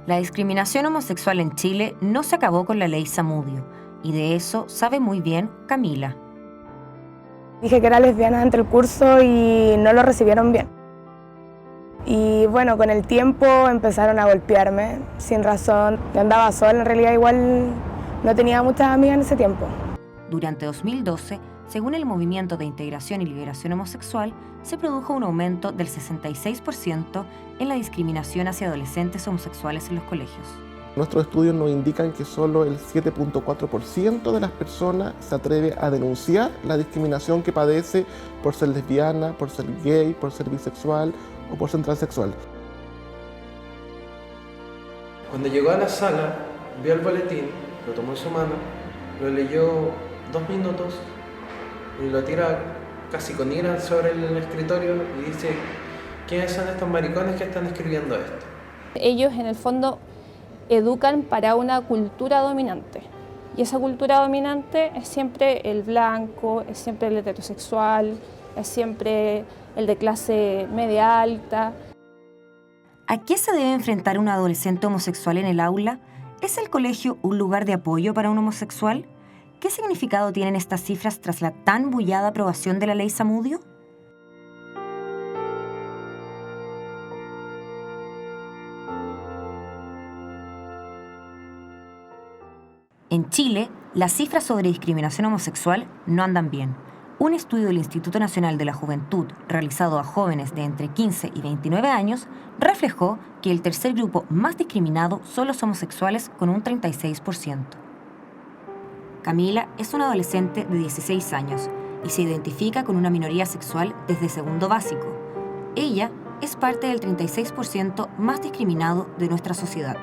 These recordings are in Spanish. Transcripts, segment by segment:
La discriminación homosexual en Chile no se acabó con la ley Zamudio, y de eso sabe muy bien Camila. Dije que era lesbiana ante el curso y no lo recibieron bien. Y bueno, con el tiempo empezaron a golpearme sin razón. Yo andaba sola, en realidad igual no tenía muchas amigas en ese tiempo. Durante 2012, según el Movimiento de Integración y Liberación Homosexual, se produjo un aumento del 66% en la discriminación hacia adolescentes homosexuales en los colegios. Nuestros estudios nos indican que solo el 7.4% de las personas se atreve a denunciar la discriminación que padece por ser lesbiana, por ser gay, por ser bisexual o por ser transexual. Cuando llegó a la sala, vio el boletín, lo tomó en su mano, lo leyó 2 minutos y lo tira casi con ira sobre el escritorio y dice: ¿quiénes son estos maricones que están escribiendo esto? Ellos en el fondo educan para una cultura dominante. Y esa cultura dominante es siempre el blanco, es siempre el heterosexual, es siempre el de clase media alta. ¿A qué se debe enfrentar un adolescente homosexual en el aula? ¿Es el colegio un lugar de apoyo para un homosexual? ¿Qué significado tienen estas cifras tras la tan bullada aprobación de la ley Zamudio? En Chile, las cifras sobre discriminación homosexual no andan bien. Un estudio del Instituto Nacional de la Juventud, realizado a jóvenes de entre 15 y 29 años, reflejó que el tercer grupo más discriminado son los homosexuales, con un 36%. Camila es una adolescente de 16 años y se identifica con una minoría sexual desde segundo básico. Ella es parte del 36% más discriminado de nuestra sociedad.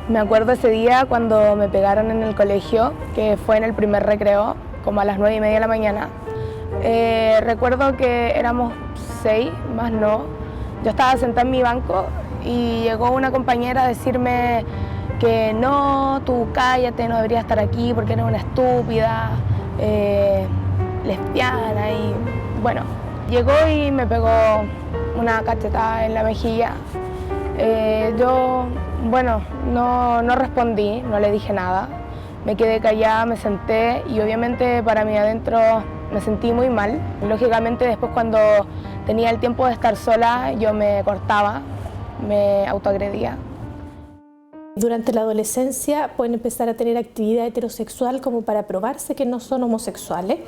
Me acuerdo ese día cuando me pegaron en el colegio, que fue en el primer recreo, como a las 9:30 de la mañana. Recuerdo que éramos 6, más no. Yo estaba sentada en mi banco y llegó una compañera a decirme que no, tú cállate, no deberías estar aquí porque eres una estúpida, lesbiana. Y bueno, llegó y me pegó una cachetada en la mejilla. Yo, bueno, no respondí, no le dije nada. Me quedé callada, me senté y obviamente para mí adentro me sentí muy mal. Lógicamente después, cuando tenía el tiempo de estar sola, yo me cortaba, me autoagredía. Durante la adolescencia pueden empezar a tener actividad heterosexual como para probarse que no son homosexuales.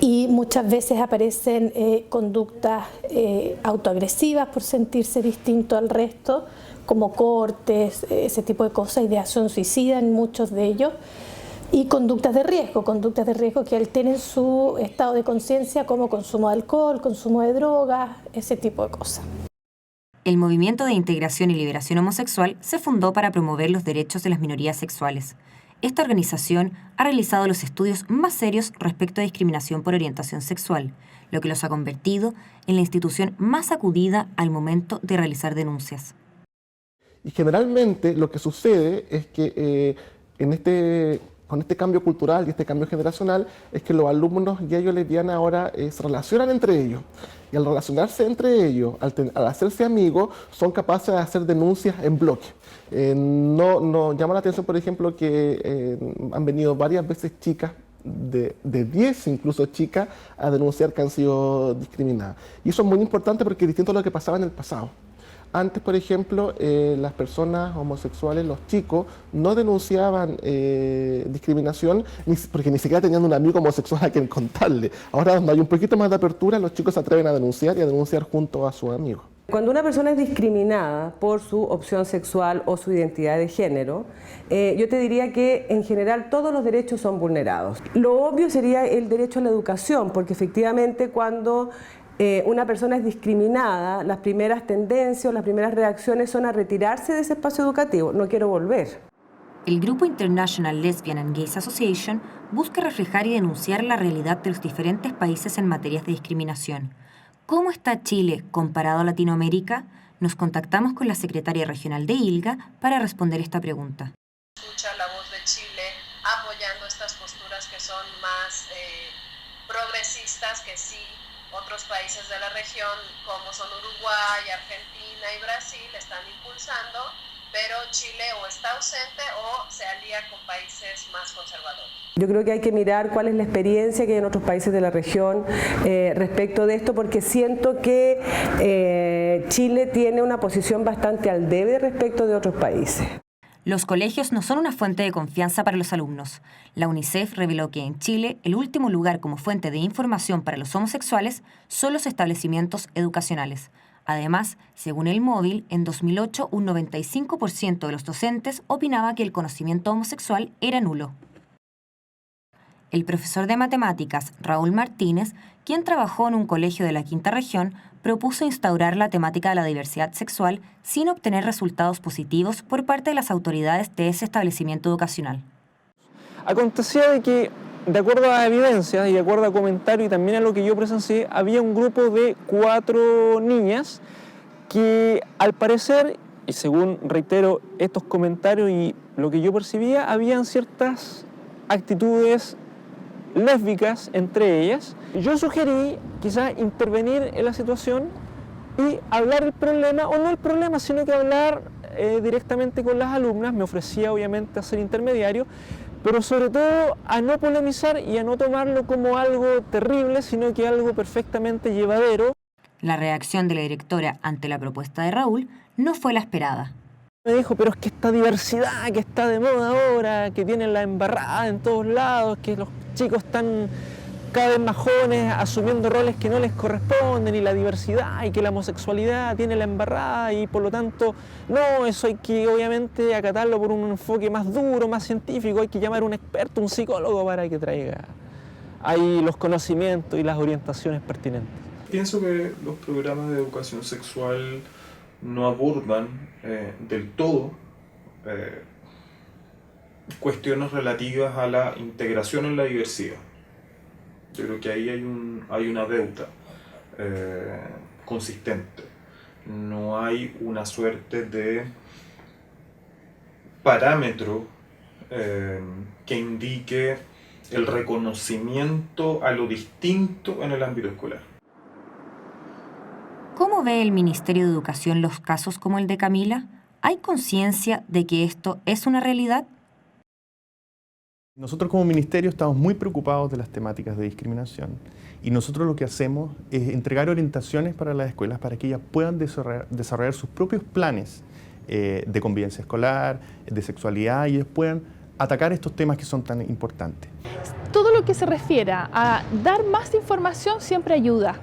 Y muchas veces aparecen conductas autoagresivas por sentirse distinto al resto, como cortes, ese tipo de cosas, ideación suicida en muchos de ellos, y conductas de riesgo que alteren su estado de conciencia, como consumo de alcohol, consumo de drogas, ese tipo de cosas. El Movimiento de Integración y Liberación Homosexual se fundó para promover los derechos de las minorías sexuales. Esta organización ha realizado los estudios más serios respecto a discriminación por orientación sexual, lo que los ha convertido en la institución más acudida al momento de realizar denuncias. Y generalmente lo que sucede es que con este cambio cultural y este cambio generacional es que los alumnos gay o lesbianas ahora se relacionan entre ellos. Y al relacionarse entre ellos, al hacerse amigos, son capaces de hacer denuncias en bloque. No llama la atención, por ejemplo, que han venido varias veces chicas, de 10 incluso chicas, a denunciar que han sido discriminadas. Y eso es muy importante porque es distinto a lo que pasaba en el pasado. Antes, por ejemplo, las personas homosexuales, los chicos, no denunciaban discriminación porque ni siquiera tenían un amigo homosexual a quien contarle. Ahora, donde hay un poquito más de apertura, los chicos se atreven a denunciar y a denunciar junto a sus amigos. Cuando una persona es discriminada por su opción sexual o su identidad de género, yo te diría que en general todos los derechos son vulnerados. Lo obvio sería el derecho a la educación, porque efectivamente cuando una persona es discriminada, las primeras tendencias, las primeras reacciones son a retirarse de ese espacio educativo. No quiero volver. El grupo International Lesbian and Gays Association busca reflejar y denunciar la realidad de los diferentes países en materias de discriminación. ¿Cómo está Chile comparado a Latinoamérica? Nos contactamos con la secretaria regional de ILGA para responder esta pregunta. Escucha la voz de Chile apoyando estas posturas que son más progresistas, que sí otros países de la región, como son Uruguay, Argentina y Brasil, están impulsando, pero Chile o está ausente o se alía con países más conservadores. Yo creo que hay que mirar cuál es la experiencia que hay en otros países de la región respecto de esto, porque siento que Chile tiene una posición bastante al debe respecto de otros países. Los colegios no son una fuente de confianza para los alumnos. La UNICEF reveló que en Chile el último lugar como fuente de información para los homosexuales son los establecimientos educacionales. Además, según el Móvil, en 2008 un 95% de los docentes opinaba que el conocimiento homosexual era nulo. El profesor de matemáticas, Raúl Martínez, quien trabajó en un colegio de la Quinta Región, propuso instaurar la temática de la diversidad sexual sin obtener resultados positivos por parte de las autoridades de ese establecimiento educacional. Acontecía de que, de acuerdo a evidencias y de acuerdo a comentarios y también a lo que yo presencié, había un grupo de 4 niñas que al parecer, y según reitero estos comentarios y lo que yo percibía, habían ciertas actitudes lésbicas entre ellas. Yo sugerí quizás intervenir en la situación y hablar del problema, o no el problema, sino que hablar directamente con las alumnas. Me ofrecía obviamente a ser intermediario, pero sobre todo a no polemizar y a no tomarlo como algo terrible, sino que algo perfectamente llevadero. La reacción de la directora ante la propuesta de Raúl no fue la esperada. Me dijo, pero es que esta diversidad que está de moda ahora, que tienen la embarrada en todos lados, que los chicos están cada vez más jóvenes asumiendo roles que no les corresponden, y la diversidad y que la homosexualidad tiene la embarrada y por lo tanto, no, eso hay que obviamente acatarlo por un enfoque más duro, más científico, hay que llamar a un experto, un psicólogo para que traiga ahí los conocimientos y las orientaciones pertinentes. Pienso que los programas de educación sexual no abordan del todo cuestiones relativas a la integración en la diversidad. Yo creo que ahí hay una deuda consistente. No hay una suerte de parámetro que indique el reconocimiento a lo distinto en el ámbito escolar. ¿Cómo ve el Ministerio de Educación los casos como el de Camila? ¿Hay conciencia de que esto es una realidad? Nosotros como ministerio estamos muy preocupados de las temáticas de discriminación y nosotros lo que hacemos es entregar orientaciones para las escuelas para que ellas puedan desarrollar sus propios planes de convivencia escolar, de sexualidad, y ellos puedan atacar estos temas que son tan importantes. Todo lo que se refiera a dar más información siempre ayuda.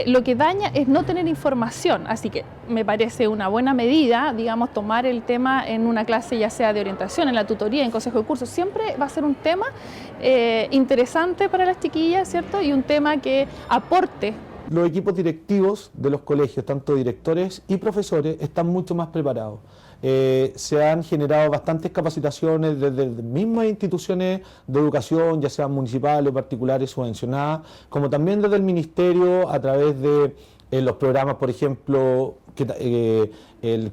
Lo que daña es no tener información, así que me parece una buena medida, digamos, tomar el tema en una clase ya sea de orientación, en la tutoría, en consejo de curso, siempre va a ser un tema interesante para las chiquillas, ¿cierto? Y un tema que aporte. Los equipos directivos de los colegios, tanto directores y profesores, están mucho más preparados. Se han generado bastantes capacitaciones desde mismas instituciones de educación, ya sean municipales o particulares subvencionadas, como también desde el ministerio a través de los programas, por ejemplo, el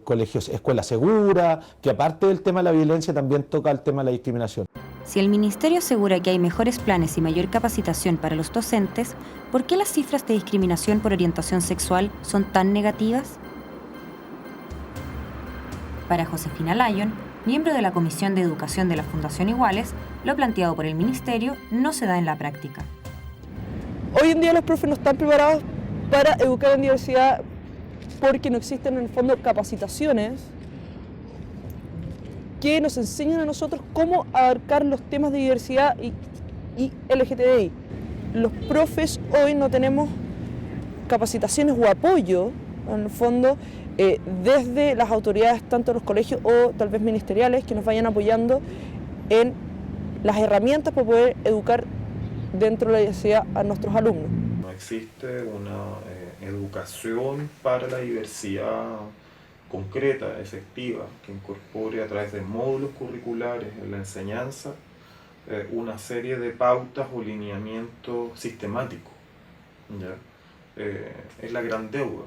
colegio Escuela Segura, que aparte del tema de la violencia también toca el tema de la discriminación. Si el ministerio asegura que hay mejores planes y mayor capacitación para los docentes, ¿por qué las cifras de discriminación por orientación sexual son tan negativas? Para Josefina Lyon, miembro de la Comisión de Educación de la Fundación Iguales, lo planteado por el Ministerio no se da en la práctica. Hoy en día los profes no están preparados para educar en diversidad porque no existen en el fondo capacitaciones que nos enseñan a nosotros cómo abarcar los temas de diversidad y LGTBI. Los profes hoy no tenemos capacitaciones o apoyo, en el fondo, desde las autoridades, tanto los colegios o tal vez ministeriales, que nos vayan apoyando en las herramientas para poder educar dentro de la diversidad a nuestros alumnos. No existe una educación para la diversidad concreta, efectiva, que incorpore a través de módulos curriculares en la enseñanza una serie de pautas o lineamientos sistemáticos. Es la gran deuda.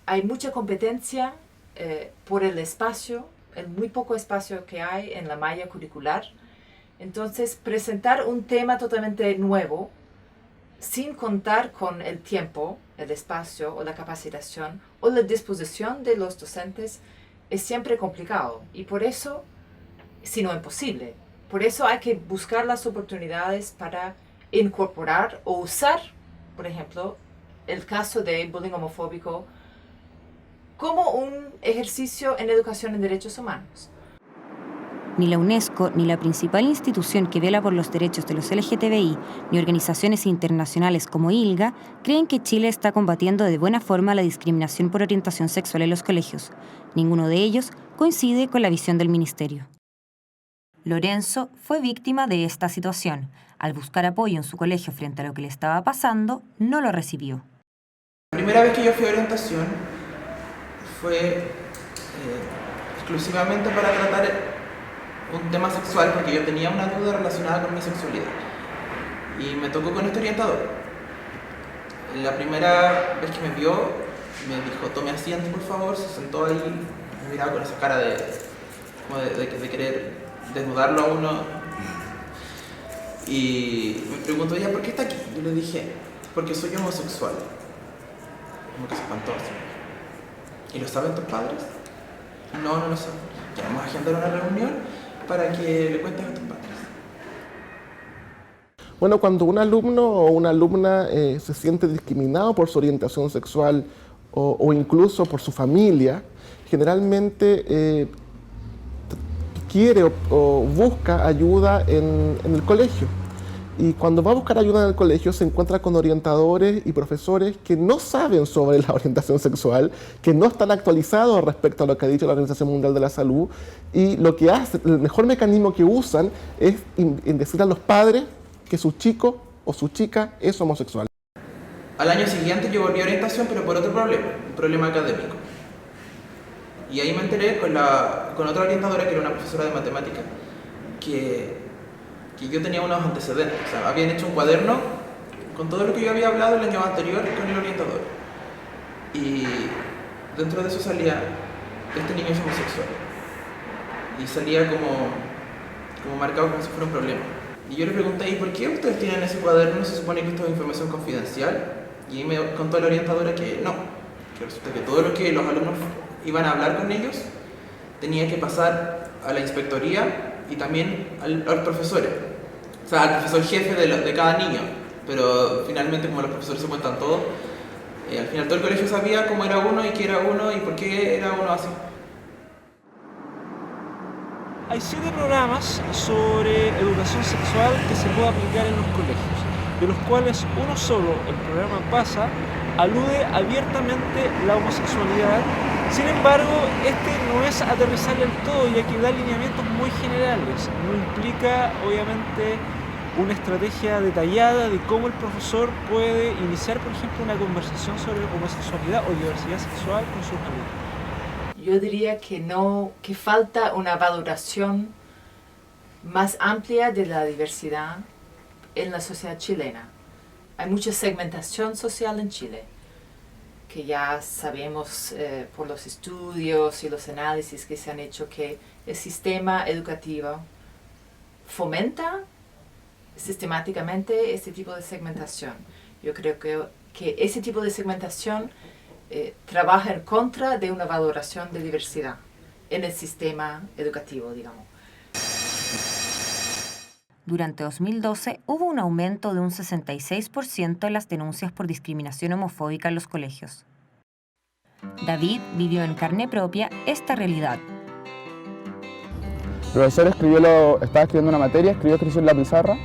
Hay mucha competencia por el espacio, el muy poco espacio que hay en la malla curricular. Entonces, presentar un tema totalmente nuevo sin contar con el tiempo, el espacio o la capacitación o la disposición de los docentes, es siempre complicado y por eso, si no imposible, por eso hay que buscar las oportunidades para incorporar o usar, por ejemplo, el caso de bullying homofóbico como un ejercicio en educación en derechos humanos. Ni la UNESCO, ni la principal institución que vela por los derechos de los LGTBI, ni organizaciones internacionales como ILGA, creen que Chile está combatiendo de buena forma la discriminación por orientación sexual en los colegios. Ninguno de ellos coincide con la visión del Ministerio. Lorenzo fue víctima de esta situación. Al buscar apoyo en su colegio frente a lo que le estaba pasando, no lo recibió. La primera vez que yo fui a orientación fue exclusivamente para tratar un tema sexual, porque yo tenía una duda relacionada con mi sexualidad. Y me tocó con este orientador. La primera vez que me vio, me dijo, tome asiento por favor, se sentó ahí, me miraba con esa cara de querer desnudarlo a uno. Y me preguntó, ya, ¿por qué está aquí? Yo le dije, porque soy homosexual. Como que se espantó. ¿Y lo saben tus padres? No, no lo saben. Ya vamos a agendar una reunión para que le cuentes a tus padres. Bueno, cuando un alumno o una alumna se siente discriminado por su orientación sexual o incluso por su familia, generalmente quiere o busca ayuda en el colegio. Y cuando va a buscar ayuda en el colegio se encuentra con orientadores y profesores que no saben sobre la orientación sexual, que no están actualizados respecto a lo que ha dicho la Organización Mundial de la Salud, y lo que hace, el mejor mecanismo que usan es decir a los padres que su chico o su chica es homosexual. Al año siguiente yo volví a orientación, pero por otro problema, un problema académico. Y ahí me enteré con otra orientadora, que era una profesora de matemática, que yo tenía unos antecedentes. O sea, habían hecho un cuaderno con todo lo que yo había hablado el año anterior con el orientador. Y dentro de eso salía, este niño es homosexual. Y salía como marcado como si fuera un problema. Y yo le pregunté, ¿y por qué ustedes tienen ese cuaderno? ¿Se supone que esto es información confidencial? Y ahí me contó la orientadora que no, que resulta que todo lo que los alumnos iban a hablar con ellos tenía que pasar a la inspectoría y también a los profesores, o sea, al profesor jefe de cada niño, pero finalmente como los profesores se cuentan todo, al final todo el colegio sabía cómo era uno y qué era uno y por qué era uno así. Hay 7 programas sobre educación sexual que se puede aplicar en los colegios, de los cuales uno solo, el programa PASA, alude abiertamente la homosexualidad. Sin embargo, este no es aterrizar del todo, ya que da lineamientos muy generales. No implica, obviamente, una estrategia detallada de cómo el profesor puede iniciar, por ejemplo, una conversación sobre homosexualidad o diversidad sexual con sus alumnos. Yo diría que falta una valoración más amplia de la diversidad en la sociedad chilena. Hay mucha segmentación social en Chile, que ya sabemos por los estudios y los análisis que se han hecho que el sistema educativo fomenta sistemáticamente este tipo de segmentación. Yo creo que ese tipo de segmentación trabaja en contra de una valoración de diversidad en el sistema educativo, digamos. Durante 2012 hubo un aumento de un 66% en las denuncias por discriminación homofóbica en los colegios. David vivió en carne propia esta realidad. El profesor estaba escribiendo una materia, escribió en la pizarra,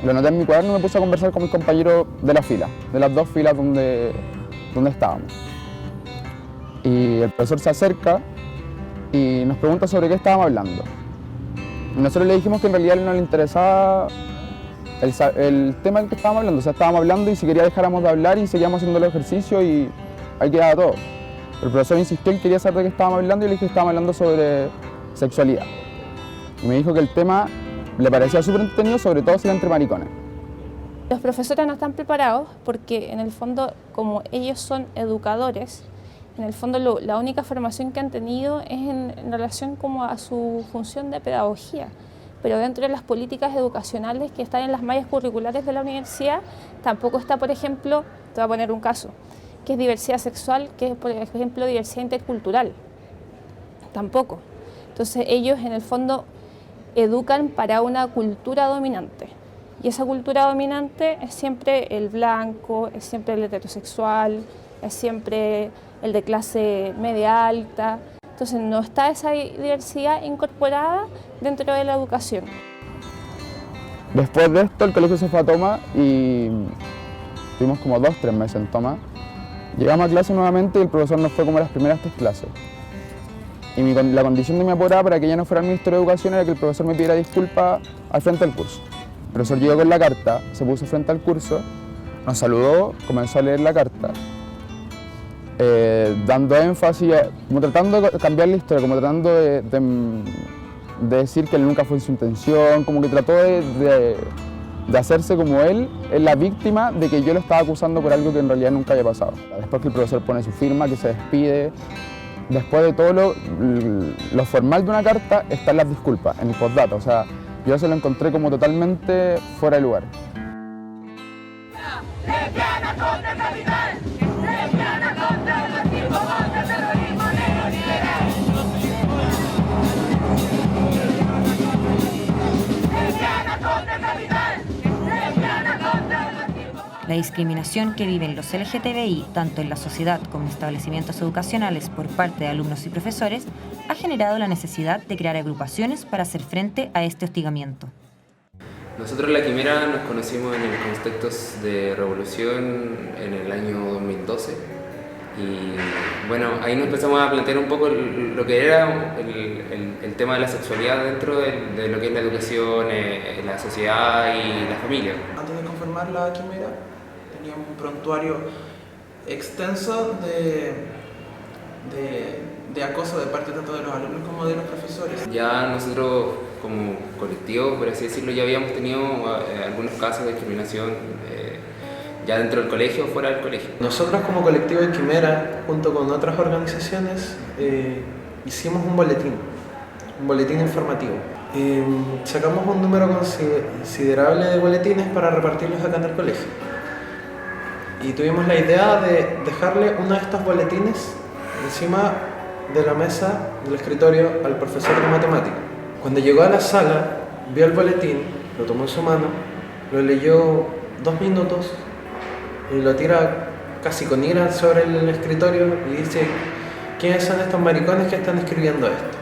lo anoté en mi cuaderno y me puse a conversar con mis compañeros de la fila, de las 2 filas donde estábamos. Y el profesor se acerca y nos pregunta sobre qué estábamos hablando. Y nosotros le dijimos que en realidad a él no le interesaba el tema del que estábamos hablando. O sea, estábamos hablando y si quería dejáramos de hablar y seguíamos haciendo el ejercicio y ahí quedaba todo. Pero el profesor insistió en que quería saber de qué estábamos hablando y yo le dije que estábamos hablando sobre sexualidad. Y me dijo que el tema le parecía súper entretenido, sobre todo si era entre maricones. Los profesores no están preparados porque en el fondo, como ellos son educadores, en el fondo la única formación que han tenido es en relación como a su función de pedagogía. pero dentro de las políticas educacionales que están en las mallas curriculares de la universidad, tampoco está, por ejemplo, te voy a poner un caso, que es diversidad sexual, que es, por ejemplo, diversidad intercultural. Tampoco. Entonces ellos, en el fondo, educan para una cultura dominante. Y esa cultura dominante es siempre el blanco, es siempre el heterosexual, es siempre el de clase media alta. Entonces no está esa diversidad incorporada dentro de la educación. Después de esto el colegio se fue a toma y tuvimos como 2-3 meses en toma. Llegamos a clase nuevamente y el profesor nos fue como las primeras 3 clases. Y la condición de mi apurada para que ya no fuera el ministro de Educación era que el profesor me pidiera disculpas al frente del curso. El profesor llegó con la carta, se puso frente al curso, nos saludó, comenzó a leer la carta, dando énfasis, como tratando de cambiar la historia, como tratando de decir que él nunca fue en su intención, como que trató de hacerse como él es la víctima de que yo lo estaba acusando por algo que en realidad nunca había pasado. Después que el profesor pone su firma, que se despide, después de todo lo formal de una carta están las disculpas en el postdata, o sea, yo se lo encontré como totalmente fuera de lugar. La discriminación que viven los LGTBI, tanto en la sociedad como en establecimientos educacionales por parte de alumnos y profesores, ha generado la necesidad de crear agrupaciones para hacer frente a este hostigamiento. Nosotros la Quimera nos conocimos en el contexto de revolución en el año 2012 y bueno, ahí nos empezamos a plantear un poco lo que era el tema de la sexualidad dentro de lo que es la educación, la sociedad y la familia. Antes de conformar la Quimera teníamos un prontuario extenso de acoso de parte tanto de los alumnos como de los profesores. Ya nosotros como colectivo, por así decirlo, ya habíamos tenido algunos casos de discriminación ya dentro del colegio o fuera del colegio. Nosotros como colectivo de Quimera, junto con otras organizaciones, hicimos un boletín informativo. Sacamos un número considerable de boletines para repartirlos acá en el colegio. Y tuvimos la idea de dejarle uno de estos boletines encima de la mesa del escritorio al profesor de matemática. Cuando llegó a la sala, vio el boletín, lo tomó en su mano, lo leyó 2 minutos y lo tira casi con ira sobre el escritorio y dice: ¿quiénes son estos maricones que están escribiendo esto?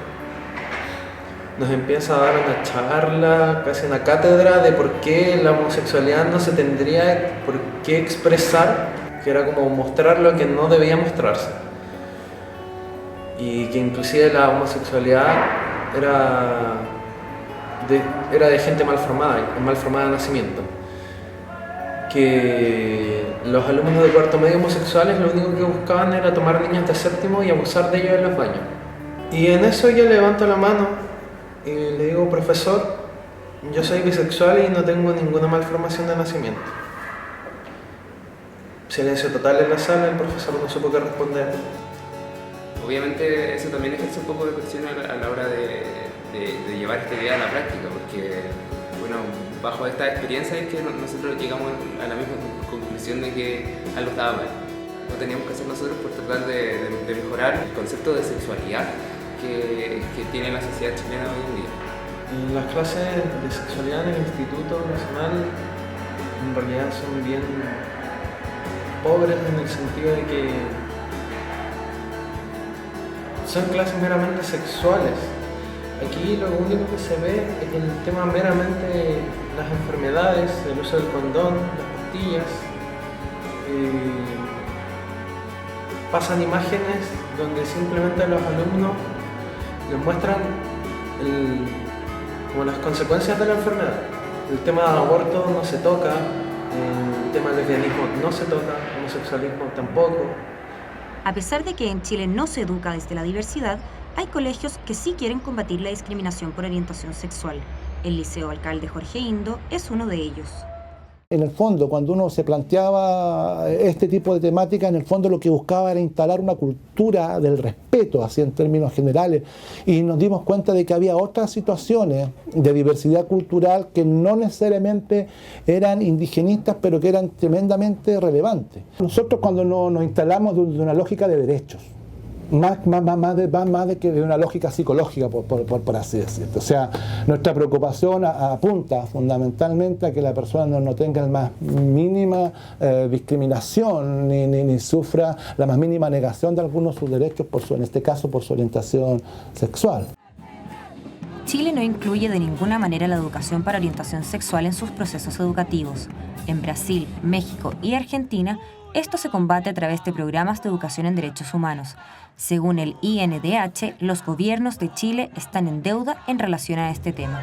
Nos empieza a dar una charla, casi una cátedra de por qué la homosexualidad no se tendría por qué expresar, que era como mostrar lo que no debía mostrarse. Y que inclusive la homosexualidad era de gente mal formada de nacimiento. Que los alumnos de cuarto medio homosexuales lo único que buscaban era tomar niños de séptimo y abusar de ellos en los baños. Y en eso yo levanto la mano y le digo: profesor, yo soy bisexual y no tengo ninguna malformación de nacimiento. Silencio total en la sala, el profesor no supo qué responder. Obviamente eso también ejerce un poco de presión a la hora de llevar esta idea a la práctica, porque bueno, bajo esta experiencia es que nosotros llegamos a la misma conclusión de que algo estaba mal. Lo teníamos que hacer nosotros por tratar de mejorar el concepto de sexualidad que tiene la sociedad chilena hoy en día. Las clases de sexualidad en el Instituto Nacional en realidad son bien pobres en el sentido de que son clases meramente sexuales. Aquí lo único que se ve es el tema meramente las enfermedades, el uso del condón, las pastillas. Pasan imágenes donde simplemente a los alumnos les muestran como las consecuencias de la enfermedad. El tema del aborto no se toca, el tema del lesbianismo no se toca, el homosexualismo tampoco. A pesar de que en Chile no se educa desde la diversidad, hay colegios que sí quieren combatir la discriminación por orientación sexual. El Liceo Alcalde Jorge Indo es uno de ellos. En el fondo, cuando uno se planteaba este tipo de temática, en el fondo lo que buscaba era instalar una cultura del respeto, así en términos generales, y nos dimos cuenta de que había otras situaciones de diversidad cultural que no necesariamente eran indigenistas, pero que eran tremendamente relevantes. Nosotros cuando nos instalamos de una lógica de derechos, más de que de una lógica psicológica, por así decirlo. O sea, nuestra preocupación apunta fundamentalmente a que la persona no tenga la más mínima discriminación ni sufra la más mínima negación de algunos de sus derechos, en este caso por su orientación sexual. Chile no incluye de ninguna manera la educación para orientación sexual en sus procesos educativos. En Brasil, México y Argentina, esto se combate a través de programas de educación en derechos humanos. Según el INDH, los gobiernos de Chile están en deuda en relación a este tema.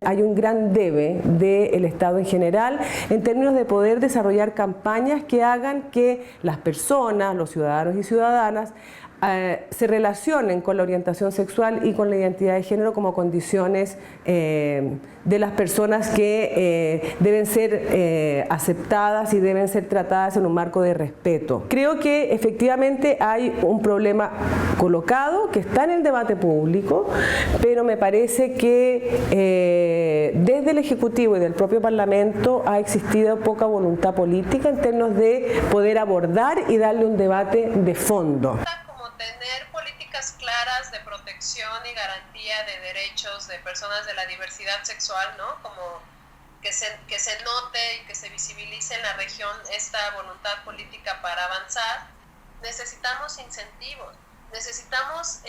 Hay un gran debe del Estado en general en términos de poder desarrollar campañas que hagan que las personas, los ciudadanos y ciudadanas, se relacionen con la orientación sexual y con la identidad de género como condiciones de las personas que deben ser aceptadas y deben ser tratadas en un marco de respeto. Creo que efectivamente hay un problema colocado que está en el debate público, pero me parece que desde el Ejecutivo y del propio Parlamento ha existido poca voluntad política en términos de poder abordar y darle un debate de fondo. Tener políticas claras de protección y garantía de derechos de personas de la diversidad sexual, ¿no? Como que se note y que se visibilice en la región esta voluntad política para avanzar. Necesitamos incentivos, necesitamos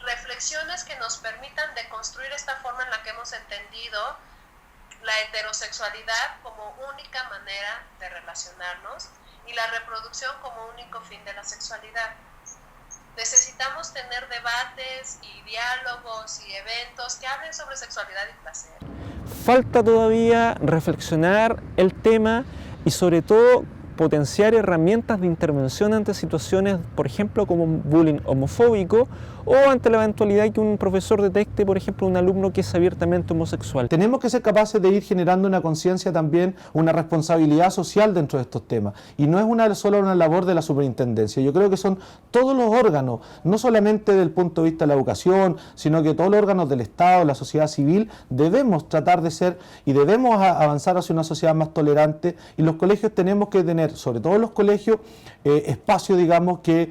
reflexiones que nos permitan deconstruir esta forma en la que hemos entendido la heterosexualidad como única manera de relacionarnos y la reproducción como único fin de la sexualidad. Necesitamos tener debates y diálogos y eventos que hablen sobre sexualidad y placer. Falta todavía reflexionar el tema y sobre todo potenciar herramientas de intervención ante situaciones, por ejemplo, como bullying homofóbico o ante la eventualidad que un profesor detecte, por ejemplo, un alumno que es abiertamente homosexual. Tenemos que ser capaces de ir generando una conciencia también, una responsabilidad social dentro de estos temas. Y no es solo una labor de la superintendencia. Yo creo que son todos los órganos, no solamente desde el punto de vista de la educación, sino que todos los órganos del Estado, la sociedad civil, debemos tratar de ser y debemos avanzar hacia una sociedad más tolerante, y los colegios tenemos que tener, sobre todo los colegios, espacio, digamos, que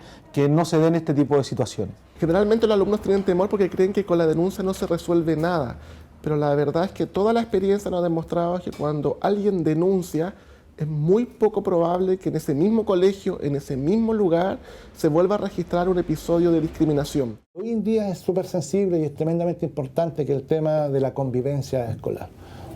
no se den este tipo de situaciones. Generalmente los alumnos tienen temor porque creen que con la denuncia no se resuelve nada, pero la verdad es que toda la experiencia nos ha demostrado que cuando alguien denuncia es muy poco probable que en ese mismo colegio, en ese mismo lugar, se vuelva a registrar un episodio de discriminación. Hoy en día es súper sensible y es tremendamente importante que el tema de la convivencia escolar.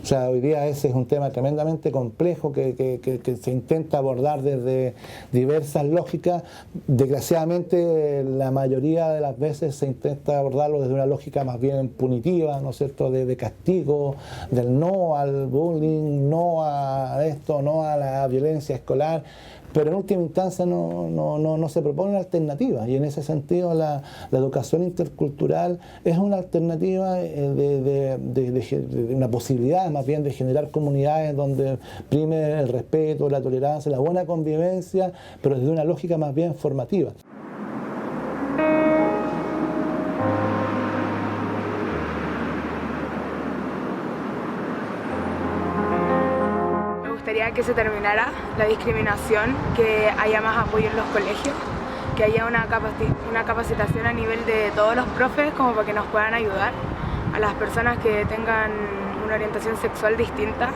O sea, hoy día ese es un tema tremendamente complejo que se intenta abordar desde diversas lógicas. Desgraciadamente, la mayoría de las veces se intenta abordarlo desde una lógica más bien punitiva, ¿no es cierto?, de castigo, del no al bullying, no a esto, no a la violencia escolar. Pero en última instancia no se proponen alternativas, y en ese sentido la educación intercultural es una alternativa de una posibilidad más bien de generar comunidades donde prime el respeto, la tolerancia, la buena convivencia, pero desde una lógica más bien formativa. Que se terminara la discriminación, que haya más apoyo en los colegios, que haya una capacitación a nivel de todos los profes como para que nos puedan ayudar a las personas que tengan una orientación sexual distinta,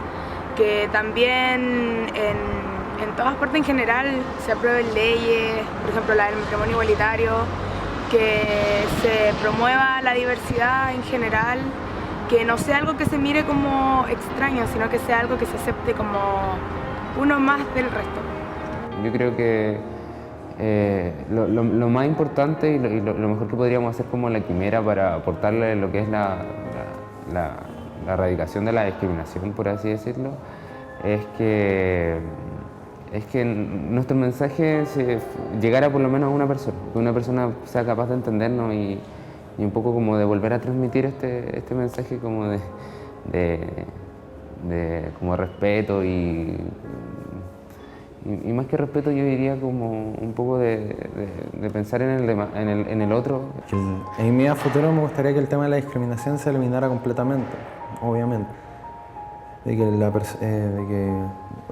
que también en todas partes en general se aprueben leyes, por ejemplo la del matrimonio igualitario, que se promueva la diversidad en general, que no sea algo que se mire como extraño, sino que sea algo que se acepte como uno más del resto. Yo creo que lo más importante y lo mejor que podríamos hacer como la quimera para aportarle lo que es la erradicación de la discriminación, por así decirlo, es que es que nuestro mensaje llegara por lo menos a una persona, que una persona sea capaz de entendernos y un poco como de volver a transmitir este mensaje como de como respeto y más que respeto yo diría como un poco de pensar en el otro. En mi vida futuro me gustaría que el tema de la discriminación se eliminara completamente, obviamente. De que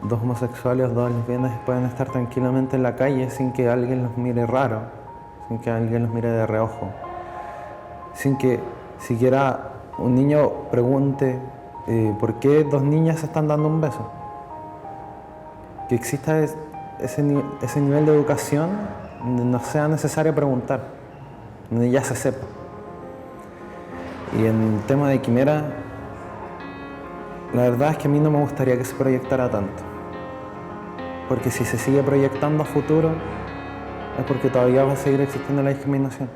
dos homosexuales o dos lesbianas puedan estar tranquilamente en la calle sin que alguien los mire raro, sin que alguien los mire de reojo, sin que siquiera un niño pregunte por qué dos niñas se están dando un beso. Que exista ese nivel de educación donde no sea necesario preguntar, donde ya se sepa. Y en el tema de quimera, la verdad es que a mí no me gustaría que se proyectara tanto, porque si se sigue proyectando a futuro es porque todavía va a seguir existiendo la discriminación.